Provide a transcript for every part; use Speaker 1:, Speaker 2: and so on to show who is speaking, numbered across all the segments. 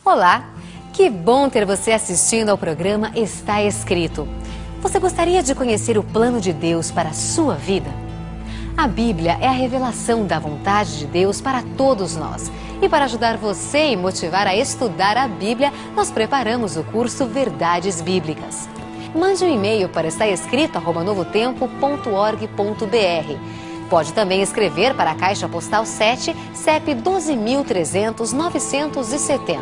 Speaker 1: Olá, que bom ter você assistindo ao programa Está Escrito. Você gostaria de conhecer o plano de Deus para a sua vida? A Bíblia é a revelação da vontade de Deus para todos nós. E para ajudar você e motivar a estudar a Bíblia, nós preparamos o curso Verdades Bíblicas. Mande um e-mail para estaescrito@novotempo.org.br. Pode também escrever para a Caixa Postal 7, CEP 12.300-970,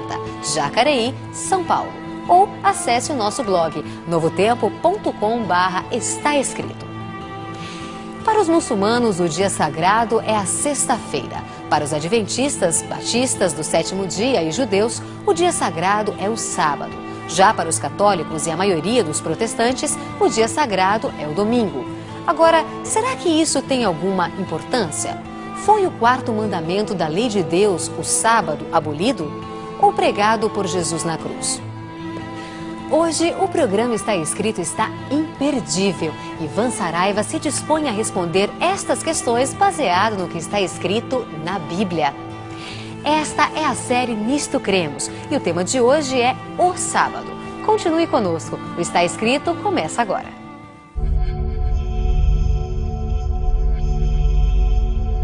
Speaker 1: Jacareí, São Paulo. Ou acesse o nosso blog, novotempo.com/estaescrito. Para os muçulmanos, o dia sagrado é a sexta-feira. Para os adventistas, batistas do sétimo dia e judeus, o dia sagrado é o sábado. Já para os católicos e a maioria dos protestantes, o dia sagrado é o domingo. Agora, será que isso tem alguma importância? Foi o quarto mandamento da lei de Deus, o sábado, abolido? Ou pregado por Jesus na cruz? Hoje, o programa Está Escrito está imperdível. Ivan Saraiva se dispõe a responder estas questões baseado no que está escrito na Bíblia. Esta é a série Nisto Cremos e o tema de hoje é o sábado. Continue conosco, o Está Escrito começa agora.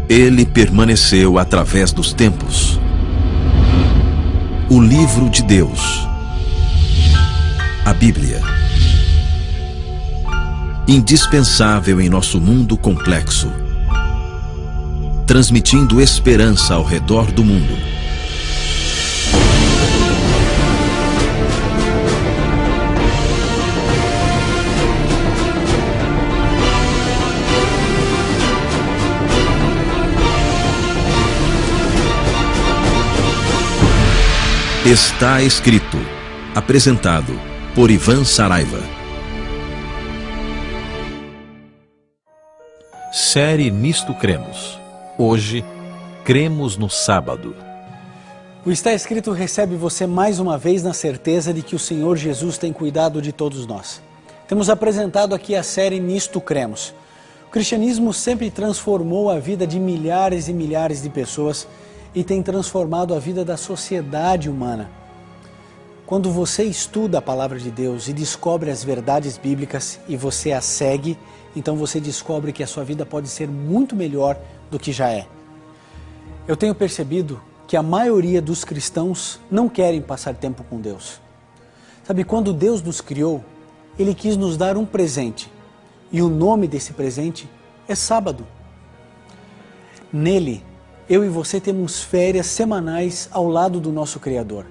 Speaker 2: Ele permaneceu através dos tempos. O livro de Deus. A Bíblia. Indispensável em nosso mundo complexo. Transmitindo esperança ao redor do mundo. Está Escrito. Apresentado por Ivan Saraiva. Série Nisto Cremos. Hoje, cremos no sábado.
Speaker 3: O Está Escrito recebe você mais uma vez na certeza de que o Senhor Jesus tem cuidado de todos nós. Temos apresentado aqui a série Nisto Cremos. O cristianismo sempre transformou a vida de milhares e milhares de pessoas e tem transformado a vida da sociedade humana. Quando você estuda a palavra de Deus e descobre as verdades bíblicas e você as segue, então você descobre que a sua vida pode ser muito melhor do que já é. Eu tenho percebido que a maioria dos cristãos não querem passar tempo com Deus. Sabe, quando Deus nos criou, Ele quis nos dar um presente. E o nome desse presente é sábado. Nele, eu e você temos férias semanais ao lado do nosso Criador.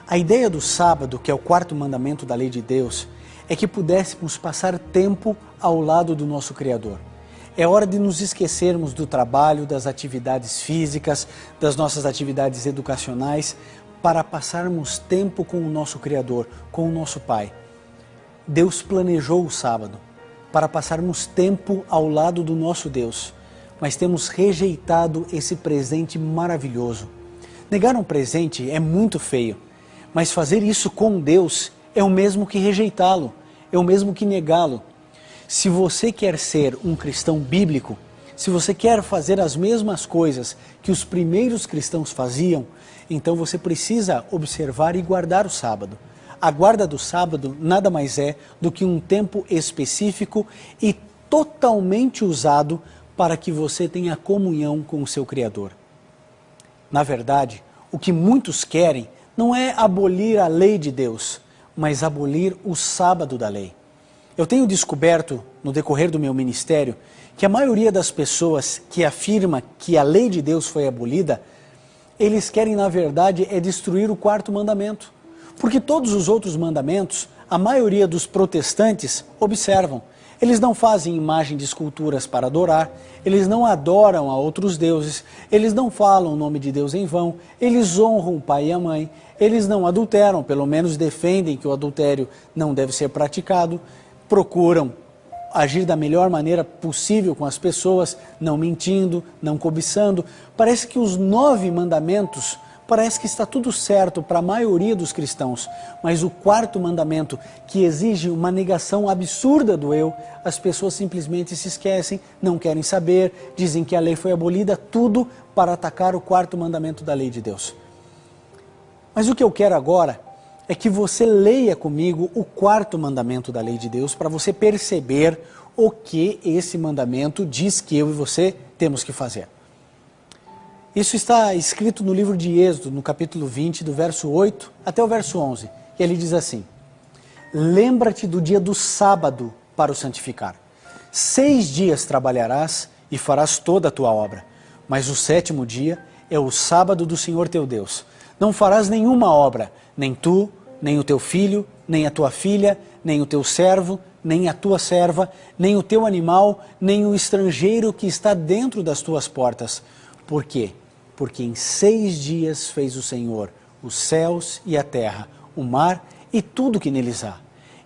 Speaker 3: A ideia do sábado, que é o quarto mandamento da lei de Deus, é que pudéssemos passar tempo ao lado do nosso Criador. É hora de nos esquecermos do trabalho, das atividades físicas, das nossas atividades educacionais, para passarmos tempo com o nosso Criador, com o nosso Pai. Deus planejou o sábado para passarmos tempo ao lado do nosso Deus, mas temos rejeitado esse presente maravilhoso. Negar um presente é muito feio, mas fazer isso com Deus é o mesmo que rejeitá-lo, é o mesmo que negá-lo. Se você quer ser um cristão bíblico, se você quer fazer as mesmas coisas que os primeiros cristãos faziam, então você precisa observar e guardar o sábado. A guarda do sábado nada mais é do que um tempo específico e totalmente usado para que você tenha comunhão com o seu Criador. Na verdade, o que muitos querem não é abolir a lei de Deus, mas abolir o sábado da lei. Eu tenho descoberto, no decorrer do meu ministério, que a maioria das pessoas que afirma que a lei de Deus foi abolida, eles querem, na verdade, é destruir o quarto mandamento. Porque todos os outros mandamentos, a maioria dos protestantes observam. Eles não fazem imagem de esculturas para adorar, eles não adoram a outros deuses, eles não falam o nome de Deus em vão, eles honram o pai e a mãe, eles não adulteram, pelo menos defendem que o adultério não deve ser praticado, procuram agir da melhor maneira possível com as pessoas, não mentindo, não cobiçando. Parece que os 9 mandamentos, parece que está tudo certo para a maioria dos cristãos, mas o quarto mandamento, que exige uma negação absurda do eu, as pessoas simplesmente se esquecem, não querem saber, dizem que a lei foi abolida, tudo para atacar o quarto mandamento da lei de Deus. Mas o que eu quero agora é que você leia comigo o 4º mandamento da lei de Deus para você perceber o que esse mandamento diz que eu e você temos que fazer. Isso está escrito no livro de Êxodo, no capítulo 20, do verso 8 até o verso 11, que ele diz assim: lembra-te do dia do sábado para o santificar. 6 dias trabalharás e farás toda a tua obra, mas o 7º dia é o sábado do Senhor teu Deus. Não farás nenhuma obra, nem tu, nem o teu filho, nem a tua filha, nem o teu servo, nem a tua serva, nem o teu animal, nem o estrangeiro que está dentro das tuas portas. Por quê? Porque em 6 dias fez o Senhor os céus e a terra, o mar e tudo que neles há.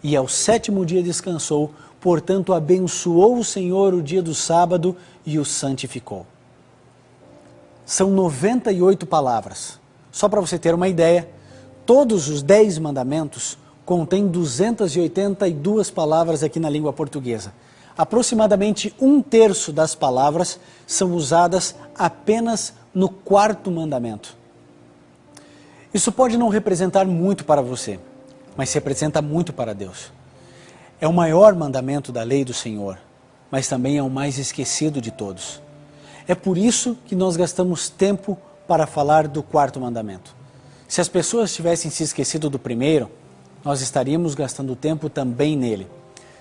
Speaker 3: E ao 7º dia descansou, portanto abençoou o Senhor o dia do sábado e o santificou. São 98 palavras. Só para você ter uma ideia, todos os 10 mandamentos contêm 282 palavras aqui na língua portuguesa. Aproximadamente 1/3 das palavras são usadas apenas no 4º mandamento. Isso pode não representar muito para você, mas representa muito para Deus. É o maior mandamento da lei do Senhor, mas também é o mais esquecido de todos. É por isso que nós gastamos tempo para falar do 4º mandamento. Se as pessoas tivessem se esquecido do primeiro, nós estaríamos gastando tempo também nele.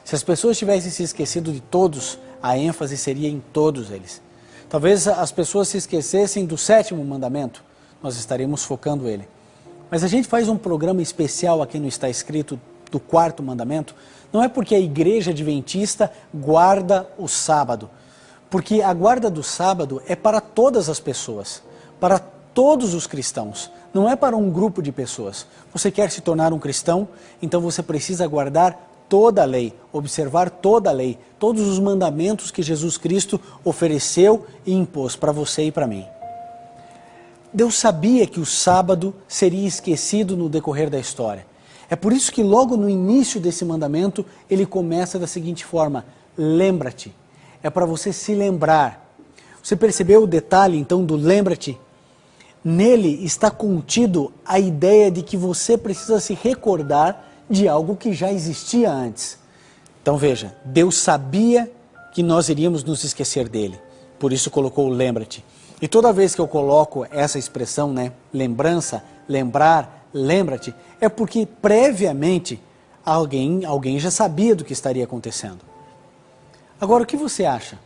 Speaker 3: Se as pessoas tivessem se esquecido de todos, a ênfase seria em todos eles. Talvez as pessoas se esquecessem do 7º mandamento, nós estaríamos focando ele. Mas a gente faz um programa especial aqui no Está Escrito do 4º mandamento, não é porque a igreja adventista guarda o sábado, porque a guarda do sábado é para todas as pessoas, para todos os cristãos, não é para um grupo de pessoas. Você quer se tornar um cristão, então você precisa guardar toda a lei, observar toda a lei, todos os mandamentos que Jesus Cristo ofereceu e impôs para você e para mim. Deus sabia que o sábado seria esquecido no decorrer da história. É por isso que logo no início desse mandamento, ele começa da seguinte forma: lembra-te. É para você se lembrar. Você percebeu o detalhe então do lembra-te? Nele está contido a ideia de que você precisa se recordar de algo que já existia antes. Então veja, Deus sabia que nós iríamos nos esquecer dele, por isso colocou o lembra-te. E toda vez que eu coloco essa expressão, lembrança, lembrar, lembra-te, é porque previamente alguém já sabia do que estaria acontecendo. Agora, o que você acha?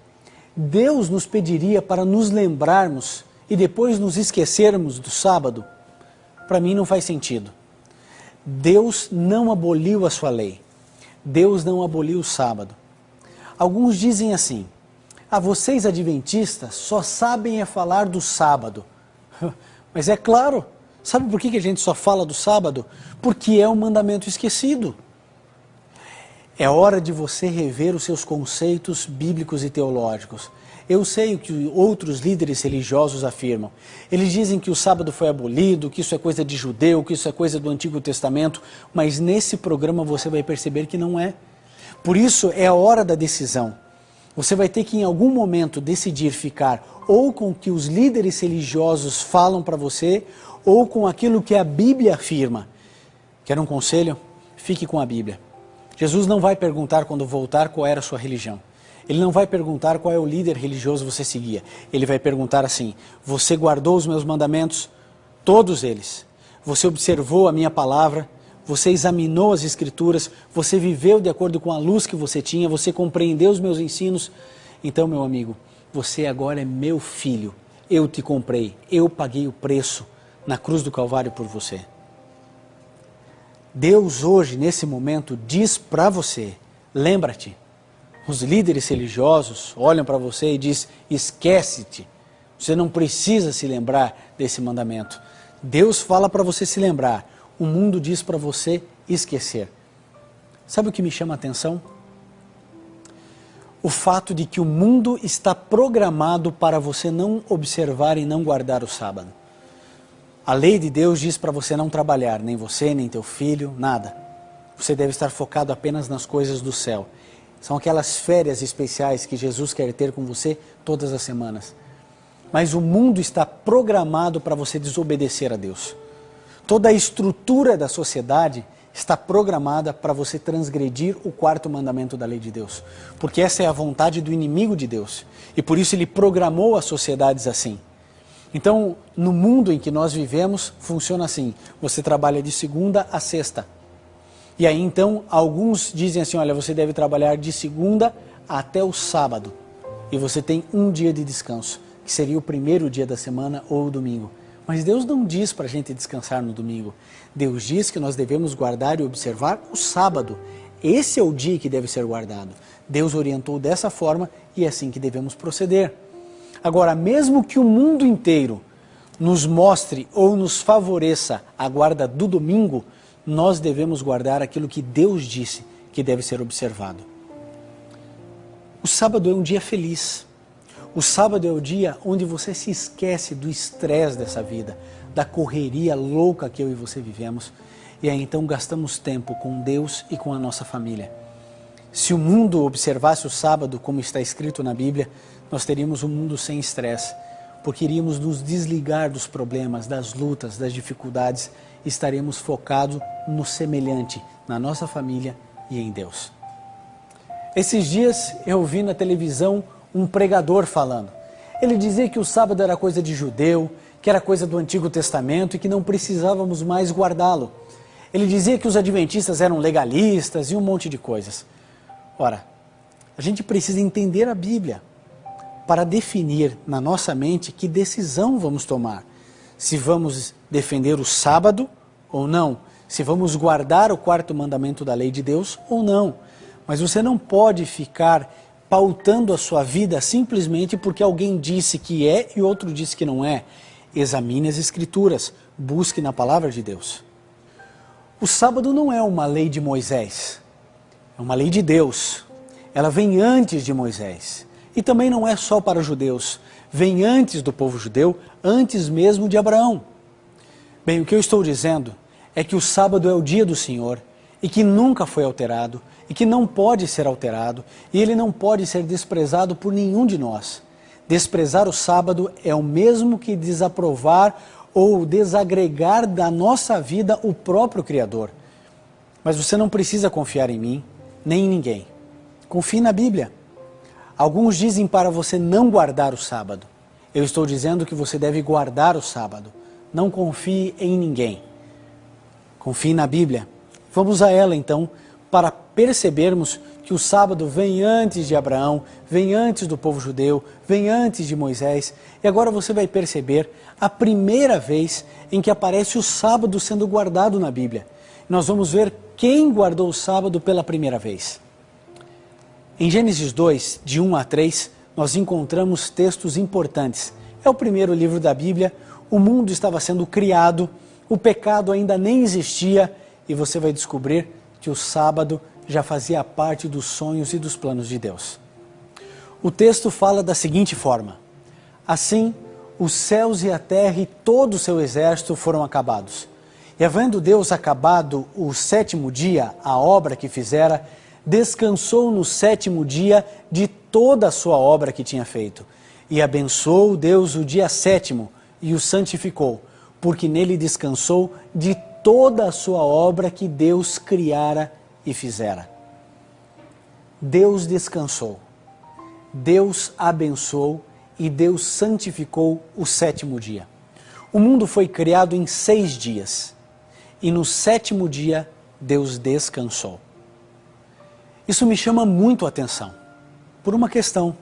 Speaker 3: Deus nos pediria para nos lembrarmos e depois nos esquecermos do sábado? Para mim não faz sentido. Deus não aboliu a sua lei. Deus não aboliu o sábado. Alguns dizem assim: vocês adventistas só sabem falar do sábado. Mas é claro, sabe por que a gente só fala do sábado? Porque é um mandamento esquecido. É hora de você rever os seus conceitos bíblicos e teológicos. Eu sei o que outros líderes religiosos afirmam. Eles dizem que o sábado foi abolido, que isso é coisa de judeu, que isso é coisa do Antigo Testamento, mas nesse programa você vai perceber que não é. Por isso é a hora da decisão. Você vai ter que em algum momento decidir ficar ou com o que os líderes religiosos falam para você, ou com aquilo que a Bíblia afirma. Quer um conselho? Fique com a Bíblia. Jesus não vai perguntar quando voltar qual era a sua religião. Ele não vai perguntar qual é o líder religioso que você seguia. Ele vai perguntar assim: você guardou os meus mandamentos? Todos eles. Você observou a minha palavra? Você examinou as Escrituras? Você viveu de acordo com a luz que você tinha? Você compreendeu os meus ensinos? Então, meu amigo, você agora é meu filho. Eu te comprei. Eu paguei o preço na cruz do Calvário por você. Deus hoje, nesse momento, diz para você: lembra-te. Os líderes religiosos olham para você e dizem: esquece-te, você não precisa se lembrar desse mandamento. Deus fala para você se lembrar, o mundo diz para você esquecer. Sabe o que me chama a atenção? O fato de que o mundo está programado para você não observar e não guardar o sábado. A lei de Deus diz para você não trabalhar, nem você, nem teu filho, nada. Você deve estar focado apenas nas coisas do céu. São aquelas férias especiais que Jesus quer ter com você todas as semanas. Mas o mundo está programado para você desobedecer a Deus. Toda a estrutura da sociedade está programada para você transgredir o quarto mandamento da lei de Deus. Porque essa é a vontade do inimigo de Deus. E por isso ele programou as sociedades assim. Então, no mundo em que nós vivemos, funciona assim. Você trabalha de segunda a sexta. E aí então, alguns dizem assim, olha, você deve trabalhar de segunda até o sábado. E você tem um dia de descanso, que seria o primeiro dia da semana ou o domingo. Mas Deus não diz para a gente descansar no domingo. Deus diz que nós devemos guardar e observar o sábado. Esse é o dia que deve ser guardado. Deus orientou dessa forma e é assim que devemos proceder. Agora, mesmo que o mundo inteiro nos mostre ou nos favoreça a guarda do domingo, nós devemos guardar aquilo que Deus disse que deve ser observado. O sábado é um dia feliz. O sábado é o dia onde você se esquece do estresse dessa vida, da correria louca que eu e você vivemos, e aí então gastamos tempo com Deus e com a nossa família. Se o mundo observasse o sábado como está escrito na Bíblia, nós teríamos um mundo sem estresse, porque iríamos nos desligar dos problemas, das lutas, das dificuldades, e estaremos focados no semelhante, na nossa família e em Deus. Esses dias eu vi na televisão um pregador falando. Ele dizia que o sábado era coisa de judeu, que era coisa do Antigo Testamento e que não precisávamos mais guardá-lo. Ele dizia que os adventistas eram legalistas e um monte de coisas. Ora, a gente precisa entender a Bíblia para definir na nossa mente que decisão vamos tomar. Se vamos defender o sábado ou não, se vamos guardar o quarto mandamento da lei de Deus ou não. Mas você não pode ficar pautando a sua vida simplesmente porque alguém disse que é e outro disse que não é. Examine as Escrituras, busque na palavra de Deus. O sábado não é uma lei de Moisés, é uma lei de Deus. Ela vem antes de Moisés. E também não é só para os judeus, vem antes do povo judeu, antes mesmo de Abraão. Bem, o que eu estou dizendo é que o sábado é o dia do Senhor e que nunca foi alterado e que não pode ser alterado e ele não pode ser desprezado por nenhum de nós. Desprezar o sábado é o mesmo que desaprovar ou desagregar da nossa vida o próprio Criador. Mas você não precisa confiar em mim, nem em ninguém. Confie na Bíblia. Alguns dizem para você não guardar o sábado. Eu estou dizendo que você deve guardar o sábado. Não confie em ninguém. Confie na Bíblia. Vamos a ela então, para percebermos que o sábado vem antes de Abraão, vem antes do povo judeu, vem antes de Moisés. E agora você vai perceber a primeira vez em que aparece o sábado sendo guardado na Bíblia. Nós vamos ver quem guardou o sábado pela primeira vez. Em Gênesis 2, de 1 a 3, nós encontramos textos importantes. É o primeiro livro da Bíblia, o mundo estava sendo criado, o pecado ainda nem existia e você vai descobrir que o sábado já fazia parte dos sonhos e dos planos de Deus. O texto fala da seguinte forma: assim, os céus e a terra e todo o seu exército foram acabados. E havendo Deus acabado o sétimo dia, a obra que fizera, descansou no sétimo dia de toda a sua obra que tinha feito. E abençoou Deus o dia sétimo e o santificou, porque nele descansou de toda a sua obra que Deus criara e fizera. Deus descansou, Deus abençoou e Deus santificou o sétimo dia. O mundo foi criado em 6 dias e no sétimo dia Deus descansou. Isso me chama muito a atenção, por uma questão.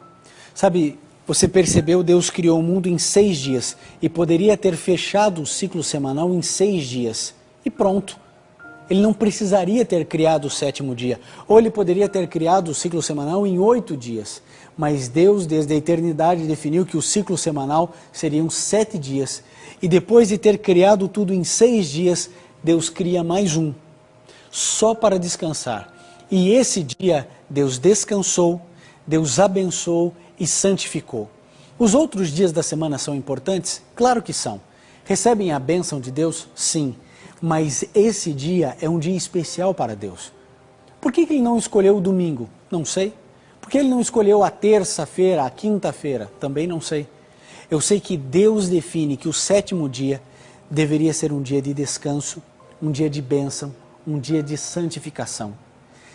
Speaker 3: Sabe, você percebeu, Deus criou o mundo em 6 dias e poderia ter fechado o ciclo semanal em 6 dias e pronto. Ele não precisaria ter criado o sétimo dia, ou ele poderia ter criado o ciclo semanal em 8 dias. Mas Deus, desde a eternidade, definiu que o ciclo semanal seriam 7 dias. E depois de ter criado tudo em 6 dias, Deus cria mais um, só para descansar. E esse dia, Deus descansou, Deus abençoou e santificou. Os outros dias da semana são importantes? Claro que são. Recebem a bênção de Deus? Sim. Mas esse dia é um dia especial para Deus. Por que ele não escolheu o domingo? Não sei. Por que ele não escolheu a terça-feira, a quinta-feira? Também não sei. Eu sei que Deus define que o sétimo dia deveria ser um dia de descanso, um dia de bênção, um dia de santificação.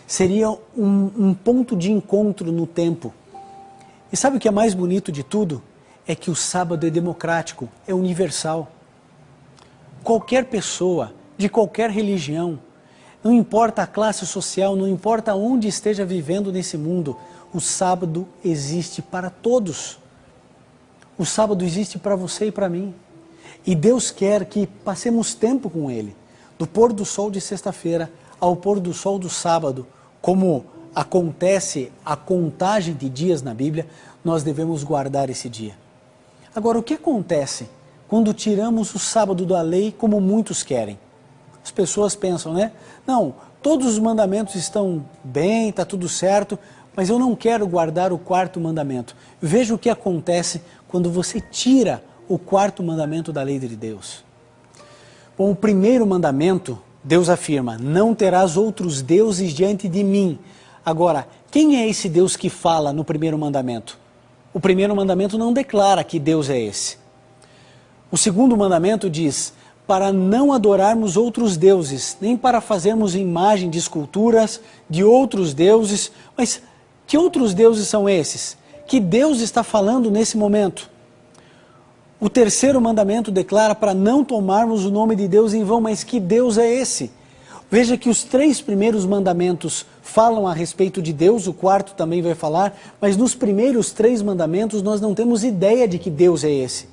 Speaker 3: Seria um ponto de encontro no tempo. E sabe o que é mais bonito de tudo? É que o sábado é democrático, é universal. Qualquer pessoa, de qualquer religião, não importa a classe social, não importa onde esteja vivendo nesse mundo, o sábado existe para todos. O sábado existe para você e para mim. E Deus quer que passemos tempo com Ele. Do pôr do sol de sexta-feira ao pôr do sol do sábado, como acontece a contagem de dias na Bíblia, nós devemos guardar esse dia. Agora, o que acontece quando tiramos o sábado da lei como muitos querem? As pessoas pensam, né? Não, todos os mandamentos estão bem, está tudo certo, mas eu não quero guardar o quarto mandamento. Veja o que acontece quando você tira o quarto mandamento da lei de Deus. Bom, o primeiro mandamento, Deus afirma, não terás outros deuses diante de mim. Agora, quem é esse Deus que fala no primeiro mandamento? O primeiro mandamento não declara que Deus é esse. O segundo mandamento diz, para não adorarmos outros deuses, nem para fazermos imagem de esculturas de outros deuses. Mas que outros deuses são esses? Que Deus está falando nesse momento? O terceiro mandamento declara para não tomarmos o nome de Deus em vão, mas que Deus é esse? Veja que os 3 primeiros mandamentos falam a respeito de Deus, o quarto também vai falar, mas nos primeiros 3 mandamentos nós não temos ideia de que Deus é esse,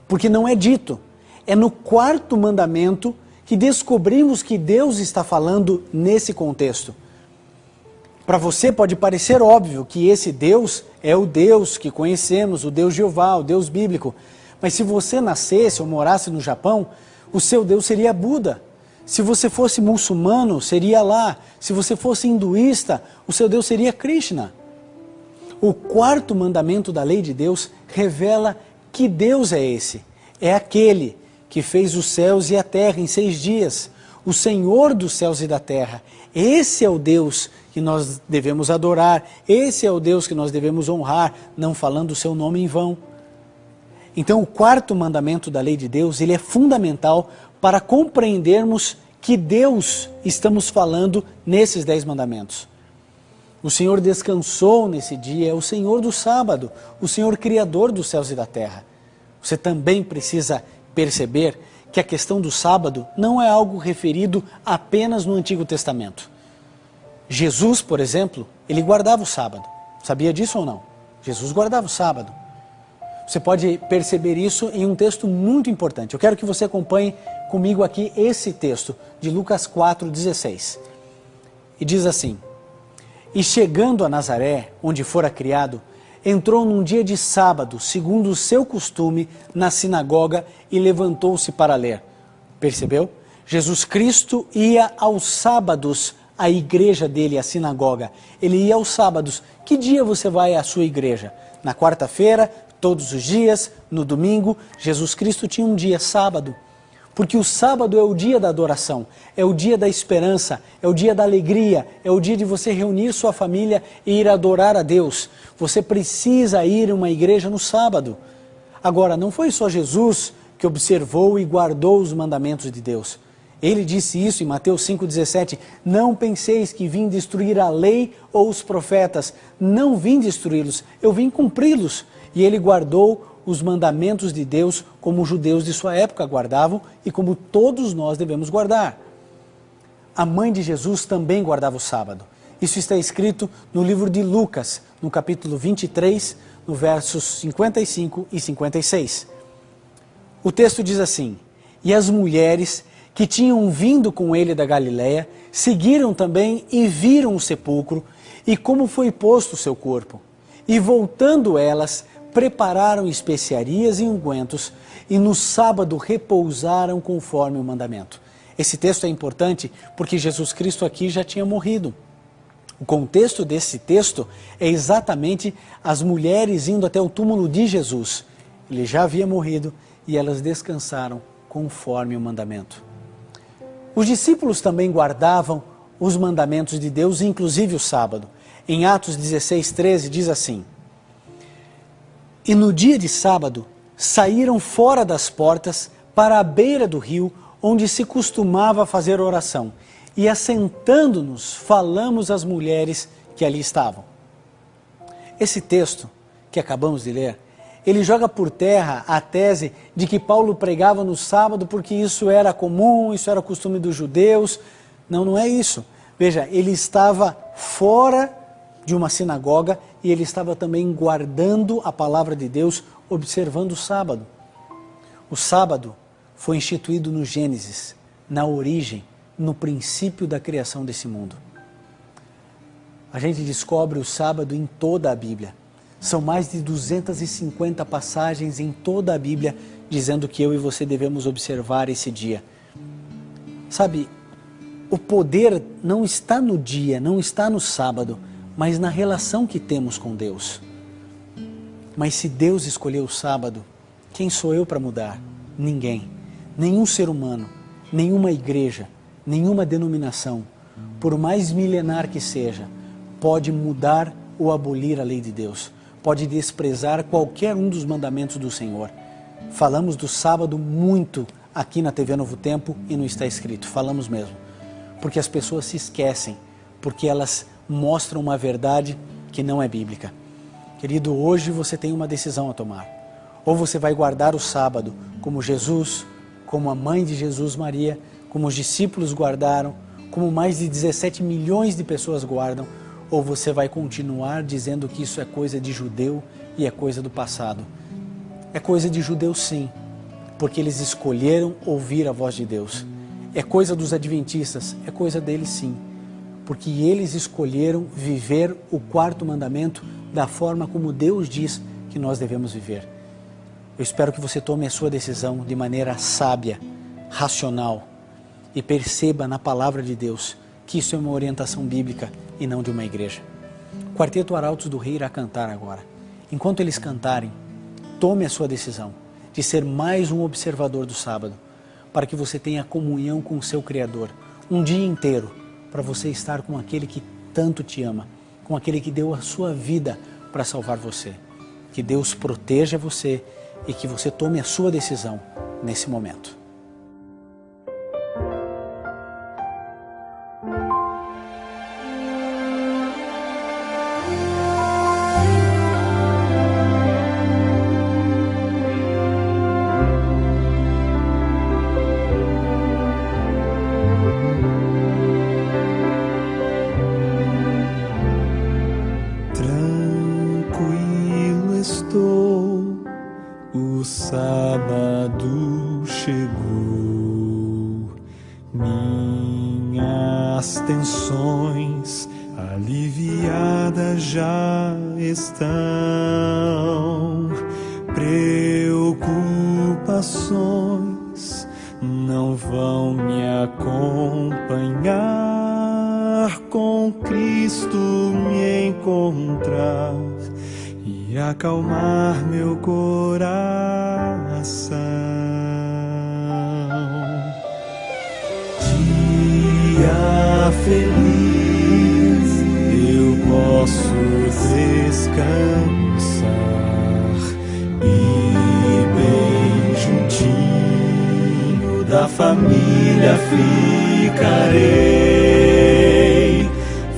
Speaker 3: porque não é dito. É no quarto mandamento que descobrimos que Deus está falando nesse contexto. Para você pode parecer óbvio que esse Deus é o Deus que conhecemos, o Deus Jeová, o Deus bíblico. Mas se você nascesse ou morasse no Japão, o seu Deus seria Buda. Se você fosse muçulmano, seria Alá. Se você fosse hinduísta, o seu Deus seria Krishna. O quarto mandamento da lei de Deus revela que Deus é esse. É aquele que fez os céus e a terra em 6 dias. O Senhor dos céus e da terra. Esse é o Deus que nós devemos adorar. Esse é o Deus que nós devemos honrar, não falando o seu nome em vão. Então, o quarto mandamento da lei de Deus, ele é fundamental para compreendermos que Deus estamos falando nesses 10 mandamentos. O Senhor descansou nesse dia, é o Senhor do sábado, o Senhor criador dos céus e da terra. Você também precisa perceber que a questão do sábado não é algo referido apenas no Antigo Testamento. Jesus, por exemplo, ele guardava o sábado. Sabia disso ou não? Jesus guardava o sábado. Você pode perceber isso em um texto muito importante. Eu quero que você acompanhe comigo aqui esse texto de Lucas 4,16. E diz assim, e chegando a Nazaré, onde fora criado, entrou num dia de sábado, segundo o seu costume, na sinagoga e levantou-se para ler. Percebeu? Jesus Cristo ia aos sábados à igreja dele, à sinagoga. Ele ia aos sábados. Que dia você vai à sua igreja? Na quarta-feira? Todos os dias, no domingo, Jesus Cristo tinha um dia, sábado, porque o sábado é o dia da adoração, é o dia da esperança, é o dia da alegria, é o dia de você reunir sua família e ir adorar a Deus. Você precisa ir a uma igreja no sábado. Agora, não foi só Jesus que observou e guardou os mandamentos de Deus. Ele disse isso em Mateus 5,17, não penseis que vim destruir a lei ou os profetas, não vim destruí-los, eu vim cumpri-los. E ele guardou os mandamentos de Deus como os judeus de sua época guardavam e como todos nós devemos guardar. A mãe de Jesus também guardava o sábado. Isso está escrito no livro de Lucas, no capítulo 23, no versos 55 e 56. O texto diz assim, e as mulheres que tinham vindo com ele da Galiléia seguiram também e viram o sepulcro e como foi posto o seu corpo. E voltando elas, prepararam especiarias e ungüentos e no sábado repousaram conforme o mandamento. Esse texto é importante porque Jesus Cristo aqui já tinha morrido. O contexto desse texto é exatamente as mulheres indo até o túmulo de Jesus. Ele já havia morrido e elas descansaram conforme o mandamento. Os discípulos também guardavam os mandamentos de Deus, inclusive o sábado. Em Atos 16:13 diz assim, e no dia de sábado saíram fora das portas para a beira do rio, onde se costumava fazer oração. E assentando-nos, falamos às mulheres que ali estavam. Esse texto que acabamos de ler, ele joga por terra a tese de que Paulo pregava no sábado porque isso era comum, isso era costume dos judeus. Não, não é isso. Veja, ele estava fora de uma sinagoga e ele estava também guardando a palavra de Deus, observando o sábado. O sábado foi instituído no Gênesis, na origem, no princípio da criação desse mundo. A gente descobre o sábado em toda a Bíblia. São mais de 250 passagens em toda a Bíblia dizendo que eu e você devemos observar esse dia. Sabe, o poder não está no dia, não está no sábado, mas na relação que temos com Deus. Mas se Deus escolheu o sábado, quem sou eu para mudar? Ninguém. Nenhum ser humano, nenhuma igreja, nenhuma denominação, por mais milenar que seja, pode mudar ou abolir a lei de Deus. Pode desprezar qualquer um dos mandamentos do Senhor. Falamos do sábado muito aqui na TV Novo Tempo e não está escrito. Falamos mesmo. Porque as pessoas se esquecem, porque elas mostram uma verdade que não é bíblica. Querido, hoje você tem uma decisão a tomar. Ou você vai guardar o sábado como Jesus, como a mãe de Jesus, Maria, como os discípulos guardaram, como mais de 17 milhões de pessoas guardam, ou você vai continuar dizendo que isso é coisa de judeu e é coisa do passado. É coisa de judeu sim, porque eles escolheram ouvir a voz de Deus. É coisa dos adventistas, é coisa deles sim, porque eles escolheram viver o quarto mandamento da forma como Deus diz que nós devemos viver. Eu espero que você tome a sua decisão de maneira sábia, racional e perceba na palavra de Deus que isso é uma orientação bíblica e não de uma igreja. O Quarteto Arautos do Rei irá cantar agora. Enquanto eles cantarem, tome a sua decisão de ser mais um observador do sábado, para que você tenha comunhão com o seu Criador, um dia inteiro, para você estar com aquele que tanto te ama, com aquele que deu a sua vida para salvar você. Que Deus proteja você e que você tome a sua decisão nesse momento.
Speaker 4: O sábado chegou, minhas tensões aliviadas já estão, preocupações não vão me acompanhar, com Cristo me encontrar e acalmar meu coração. Dia feliz, eu posso descansar e bem juntinho da família ficarei.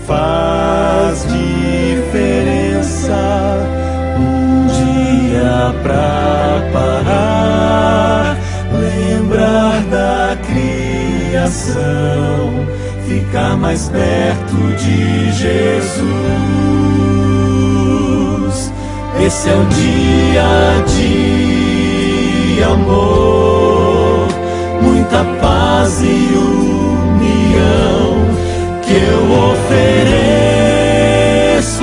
Speaker 4: Faz diferença pra parar, lembrar da criação, ficar mais perto de Jesus. Esse é um dia de amor, muita paz e união que eu ofereço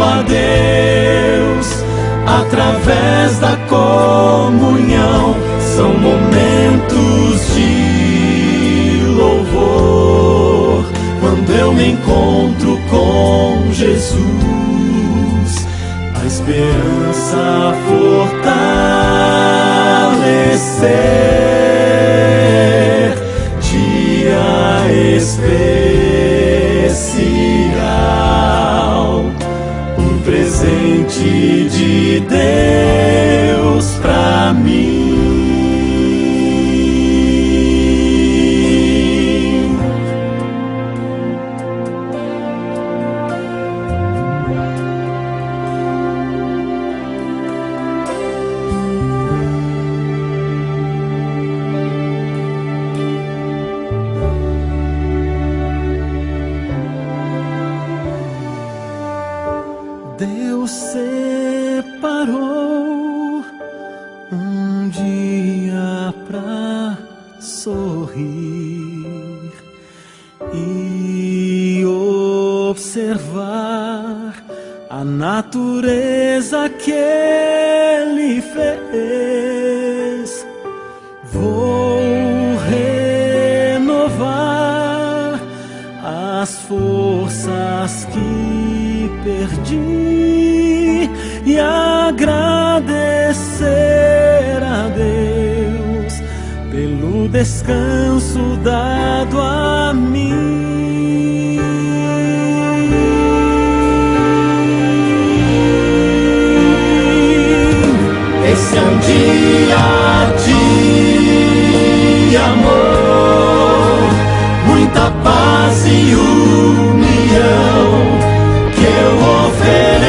Speaker 4: a Deus. Através da comunhão, são momentos de louvor. Quando eu me encontro com Jesus, a esperança fortalecer. Dia especial, um presente de Deus pra mim. e observar a natureza que Ele fez. Vou renovar as forças que perdi e agradecer a Deus pelo descanso dado a mim. Esse é um dia de amor, muita paz e união que eu ofereço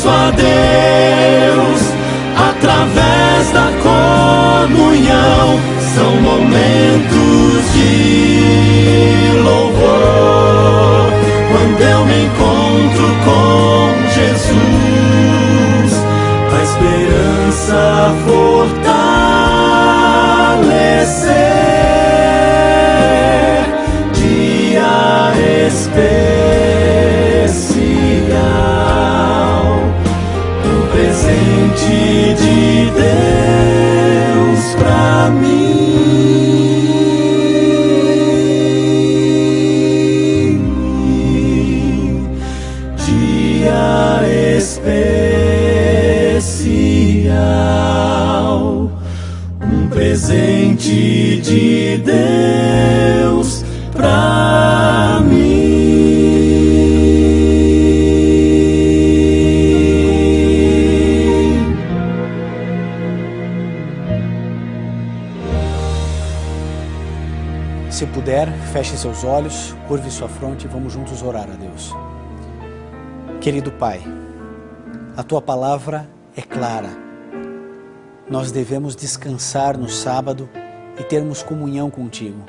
Speaker 4: a Deus através da comunhão. São momentos de louvor quando eu me encontro com Jesus, a esperança fortalecer, dia especial, um presente de Deus pra mim. Dia especial, um presente de Deus pra mim.
Speaker 3: Se puder, feche seus olhos, curve sua fronte e vamos juntos orar a Deus. Querido Pai, a Tua palavra é clara. Nós devemos descansar no sábado e termos comunhão contigo.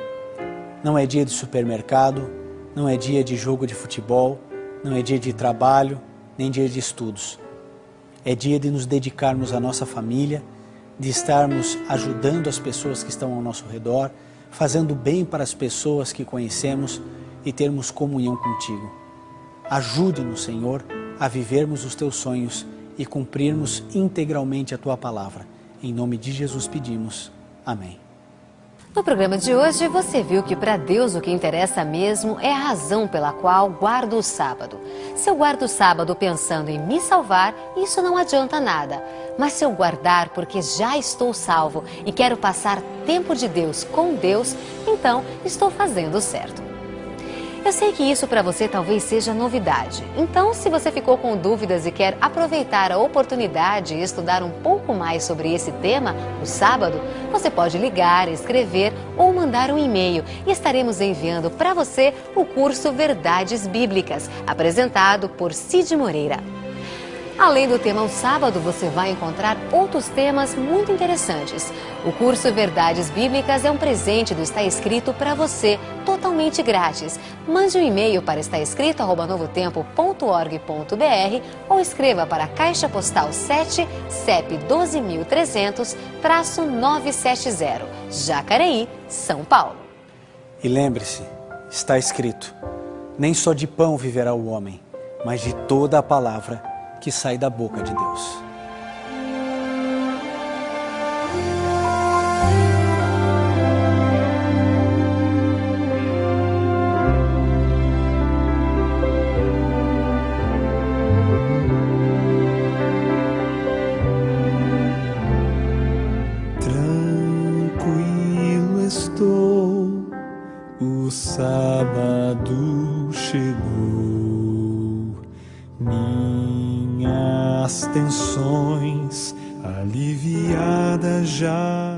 Speaker 3: Não é dia de supermercado, não é dia de jogo de futebol, não é dia de trabalho, nem dia de estudos. É dia de nos dedicarmos à nossa família, de estarmos ajudando as pessoas que estão ao nosso redor, fazendo bem para as pessoas que conhecemos e termos comunhão contigo. Ajude-nos, Senhor, a vivermos os Teus sonhos e cumprirmos integralmente a Tua palavra. Em nome de Jesus pedimos. Amém.
Speaker 1: No programa de hoje, você viu que para Deus o que interessa mesmo é a razão pela qual guardo o sábado. Se eu guardo o sábado pensando em me salvar, isso não adianta nada. Mas se eu guardar porque já estou salvo e quero passar tempo de Deus com Deus, então estou fazendo certo. Eu sei que isso para você talvez seja novidade. Então, se você ficou com dúvidas e quer aproveitar a oportunidade e estudar um pouco mais sobre esse tema, o sábado, você pode ligar, escrever ou mandar um e-mail e estaremos enviando para você o curso Verdades Bíblicas, apresentado por Cid Moreira. Além do tema o sábado, você vai encontrar outros temas muito interessantes. O curso Verdades Bíblicas é um presente do Está Escrito para você, totalmente grátis. Mande um e-mail para estaescrito@novotempo.org.br ou escreva para a Caixa Postal 7, CEP 12.300-970, Jacareí, São Paulo.
Speaker 3: E lembre-se, está escrito: nem só de pão viverá o homem, mas de toda a palavra que sai da boca de Deus.
Speaker 4: Tranquilo estou, o sábado chegou. Minhas tensões aliviadas já